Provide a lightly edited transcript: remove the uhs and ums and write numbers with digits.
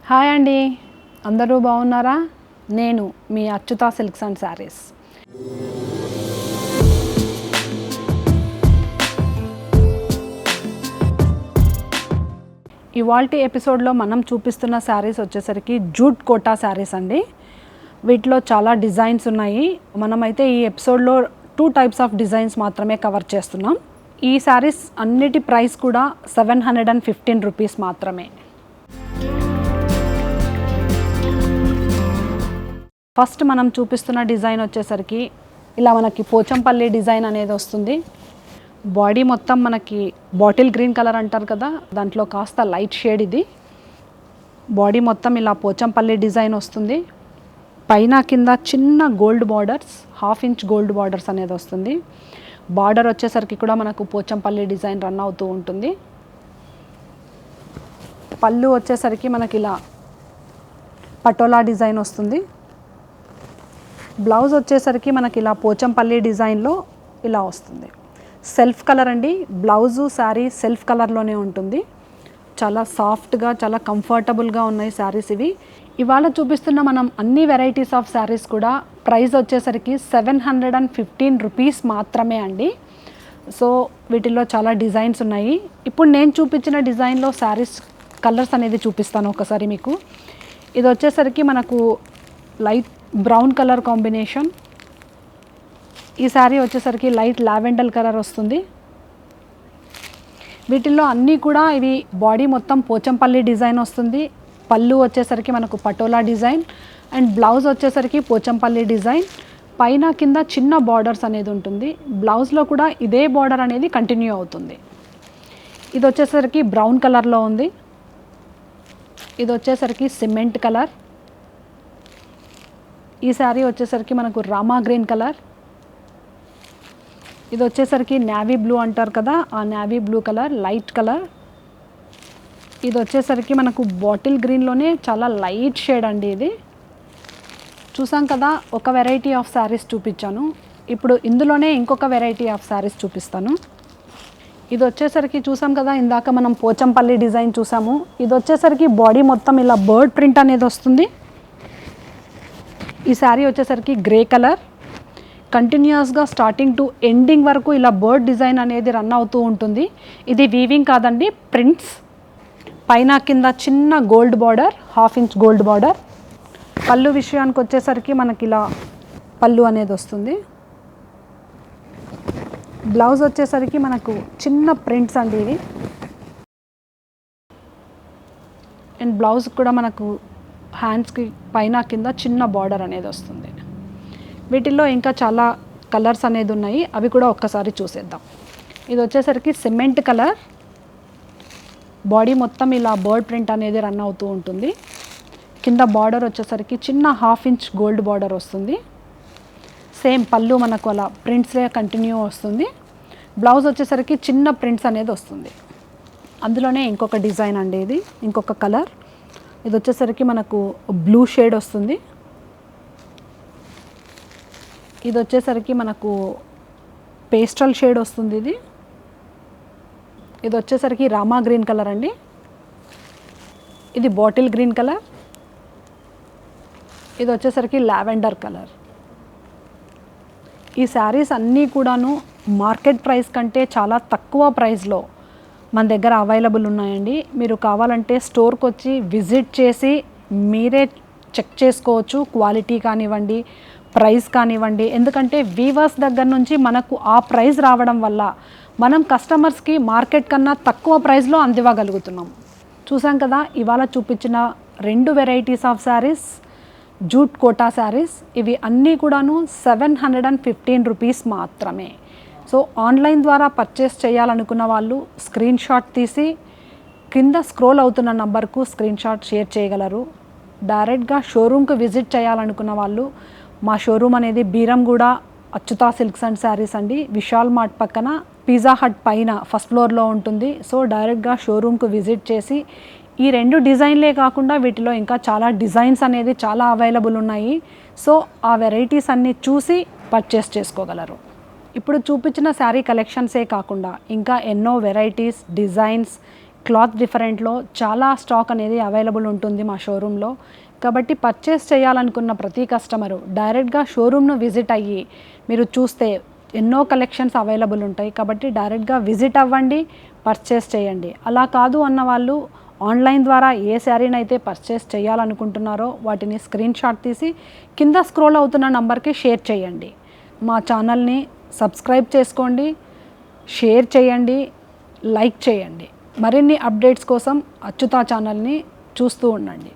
Hi అండి, అందరూ బాగున్నారా? నేను మీ అచ్యుత సిల్క్స్ అండ్ శారీస్. ఇవాల్టి ఎపిసోడ్లో మనం చూపిస్తున్న శారీస్ వచ్చేసరికి జూట్ కోటా శారీస్ అండి. వీటిలో చాలా డిజైన్స్ ఉన్నాయి. మనమైతే ఈ ఎపిసోడ్లో 2 టైప్స్ ఆఫ్ డిజైన్స్ మాత్రమే కవర్ చేస్తున్నాం. ఈ శారీస్ అన్నిటి ప్రైస్ కూడా 715 రూపీస్ మాత్రమే. ఫస్ట్ మనం చూపిస్తున్న డిజైన్ వచ్చేసరికి ఇలా మనకి పోచంపల్లి డిజైన్ అనేది వస్తుంది. బాడీ మొత్తం మనకి బాటిల్ గ్రీన్ కలర్ అంటారు కదా, దాంట్లో కాస్త లైట్ షేడ్ ఇది. బాడీ మొత్తం ఇలా పోచంపల్లి డిజైన్ వస్తుంది. పైన కింద చిన్న gold borders, 1/2 inch gold borders అనేది వస్తుంది. బార్డర్ వచ్చేసరికి కూడా మనకు పోచంపల్లి డిజైన్ రన్ అవుతూ ఉంటుంది. పళ్ళు వచ్చేసరికి మనకి ఇలా పటోలా డిజైన్ వస్తుంది. బ్లౌజ్ వచ్చేసరికి మనకి ఇలా పోచంపల్లి డిజైన్లో ఇలా వస్తుంది. సెల్ఫ్ కలర్ అండి. బ్లౌజు శారీ సెల్ఫ్ కలర్లోనే ఉంటుంది. చాలా సాఫ్ట్గా, చాలా కంఫర్టబుల్గా ఉన్నాయి శారీస్ ఇవి. ఇవాళ చూపిస్తున్న మనం అన్ని వెరైటీస్ ఆఫ్ శారీస్ కూడా ప్రైస్ వచ్చేసరికి 715 రూపీస్ మాత్రమే అండి. సో వీటిల్లో చాలా డిజైన్స్ ఉన్నాయి. ఇప్పుడు నేను చూపించిన డిజైన్లో శారీస్ కలర్స్ అనేది చూపిస్తాను ఒకసారి మీకు. ఇది వచ్చేసరికి మనకు లైట్ బ్రౌన్ కలర్ కాంబినేషన్. ఈ శారీ వచ్చేసరికి లైట్ లావెండర్ కలర్ వస్తుంది. వీటిల్లో అన్నీ కూడా ఇవి బాడీ మొత్తం పోచంపల్లి డిజైన్ వస్తుంది. పళ్ళు వచ్చేసరికి మనకు పటోలా డిజైన్ అండ్ బ్లౌజ్ వచ్చేసరికి పోచంపల్లి డిజైన్. పైన కింద చిన్న బార్డర్స్ అనేది ఉంటుంది. బ్లౌజ్లో కూడా ఇదే బార్డర్ అనేది కంటిన్యూ అవుతుంది. ఇది వచ్చేసరికి బ్రౌన్ కలర్లో ఉంది. ఇది వచ్చేసరికి సిమెంట్ కలర్. ఈ శారీ వచ్చేసరికి మనకు రామా గ్రీన్ కలర్. ఇది వచ్చేసరికి నేవీ బ్లూ అంటారు కదా, ఆ navy blue colour, light colour. ఇది వచ్చేసరికి మనకు బాటిల్ గ్రీన్లోనే చాలా లైట్ షేడ్ అండి. ఇది చూసాం కదా, ఒక వెరైటీ ఆఫ్ శారీస్ చూపించాను. ఇప్పుడు ఇందులోనే ఇంకొక వెరైటీ ఆఫ్ శారీస్ చూపిస్తాను. ఇది వచ్చేసరికి చూసాం కదా, ఇందాక మనం పోచంపల్లి డిజైన్ చూసాము. ఇది వచ్చేసరికి బాడీ మొత్తం ఇలా బర్డ్ ప్రింట్ అనేది వస్తుంది. ఈ శారీ వచ్చేసరికి గ్రే కలర్. కంటిన్యూస్గా స్టార్టింగ్ టు ఎండింగ్ వరకు ఇలా బర్డ్ డిజైన్ అనేది రన్ అవుతూ ఉంటుంది. ఇది వీవింగ్ కాదండి, ప్రింట్స్. పైన కింద చిన్న gold border, 1/2 inch gold border. పళ్ళు విషయానికి వచ్చేసరికి మనకి ఇలా పళ్ళు అనేది వస్తుంది. బ్లౌజ్ వచ్చేసరికి మనకు చిన్న ప్రింట్స్ అండి ఇవి. అండ్ బ్లౌజ్ కూడా మనకు హ్యాండ్స్కి పైన కింద చిన్న బార్డర్ అనేది వస్తుంది. వీటిల్లో ఇంకా చాలా కలర్స్ అనేది ఉన్నాయి, అవి కూడా ఒక్కసారి చూసేద్దాం. ఇది వచ్చేసరికి సిమెంట్ కలర్. బాడీ మొత్తం ఇలా బర్డ్ ప్రింట్ అనేది రన్ అవుతూ ఉంటుంది. కింద బార్డర్ వచ్చేసరికి చిన్న 1/2 ఇంచ్ గోల్డ్ బార్డర్ వస్తుంది. సేమ్ పళ్ళు మనకు అలా ప్రింట్సే కంటిన్యూ వస్తుంది. బ్లౌజ్ వచ్చేసరికి చిన్న ప్రింట్స్ అనేది వస్తుంది. అందులోనే ఇంకొక డిజైన్ అండి, ఇది ఇంకొక కలర్. ఇది వచ్చేసరికి మనకు బ్లూ షేడ్ వస్తుంది. ఇది వచ్చేసరికి మనకు పేస్టల్ షేడ్ వస్తుంది. ఇది వచ్చేసరికి రామా గ్రీన్ కలర్ అండి. ఇది బాటిల్ గ్రీన్ కలర్. ఇది వచ్చేసరికి లావెండర్ కలర్. ఈ శారీస్ అన్నీ కూడాను మార్కెట్ ప్రైస్ కంటే చాలా తక్కువ ప్రైస్లో మన దగ్గర అవైలబుల్ ఉన్నాయండి. మీరు కావాలంటే స్టోర్కి వచ్చి విజిట్ చేసి మీరే చెక్ చేసుకోవచ్చు, క్వాలిటీ కానివ్వండి, ప్రైస్ కానివ్వండి. ఎందుకంటే వీవర్స్ దగ్గర నుంచి మనకు ఆ ప్రైస్ రావడం వల్ల మనం కస్టమర్స్కి మార్కెట్ కన్నా తక్కువ ప్రైస్లో అందివ్వగలుగుతున్నాం. చూసాం కదా, ఇవాళ చూపించిన 2 varieties of saris jute Kota saris. ఇవి అన్నీ కూడాను 715 రూపీస్ మాత్రమే. సో ఆన్లైన్ ద్వారా పర్చేస్ చేయాలనుకున్న వాళ్ళు స్క్రీన్ షాట్ తీసి కింద స్క్రోల్ అవుతున్న నంబర్కు స్క్రీన్ షాట్ షేర్ చేయగలరు. డైరెక్ట్గా షోరూమ్కి విజిట్ చేయాలనుకున్న వాళ్ళు మా షోరూమ్ అనేది బీరంగూడ అచ్యుత సిల్క్స్ అండ్ శారీస్ అండి. విశాల్ మార్ట్ పక్కన పిజ్జా హట్ పైన ఫస్ట్ ఫ్లోర్లో ఉంటుంది. సో డైరెక్ట్గా షోరూమ్కి విజిట్ చేసి ఈ 2 డిజైన్లే కాకుండా వీటిలో ఇంకా చాలా డిజైన్స్ అనేది చాలా అవైలబుల్ ఉన్నాయి. సో ఆ వెరైటీస్ అన్నీ చూసి పర్చేస్ చేసుకోగలరు. ఇప్పుడు చూపించిన శారీ కలెక్షన్సే కాకుండా ఇంకా ఎన్నో వెరైటీస్, డిజైన్స్ క్లాత్ డిఫరెంట్లో చాలా స్టాక్ అనేది అవైలబుల్ ఉంటుంది మా షోరూంలో. కాబట్టి పర్చేస్ చేయాలనుకున్న ప్రతి కస్టమరు డైరెక్ట్గా షోరూమ్ను విజిట్ అయ్యి మీరు చూస్తే ఎన్నో కలెక్షన్స్ అవైలబుల్ ఉంటాయి. కాబట్టి డైరెక్ట్గా విజిట్ అవ్వండి, పర్చేస్ చేయండి. అలా కాదు అన్న వాళ్ళు ఆన్లైన్ ద్వారా ఏ శారీనైతే పర్చేస్ చేయాలనుకుంటున్నారో వాటిని స్క్రీన్ షాట్ తీసి కింద స్క్రోల్ అవుతున్న నంబర్కి షేర్ చేయండి. మా ఛానల్ని సబ్స్క్రైబ్ చేసుకోండి, షేర్ చేయండి, లైక్ చేయండి. మరిన్ని అప్డేట్స్ కోసం అచ్యుత ఛానల్ని చూస్తూ ఉండండి.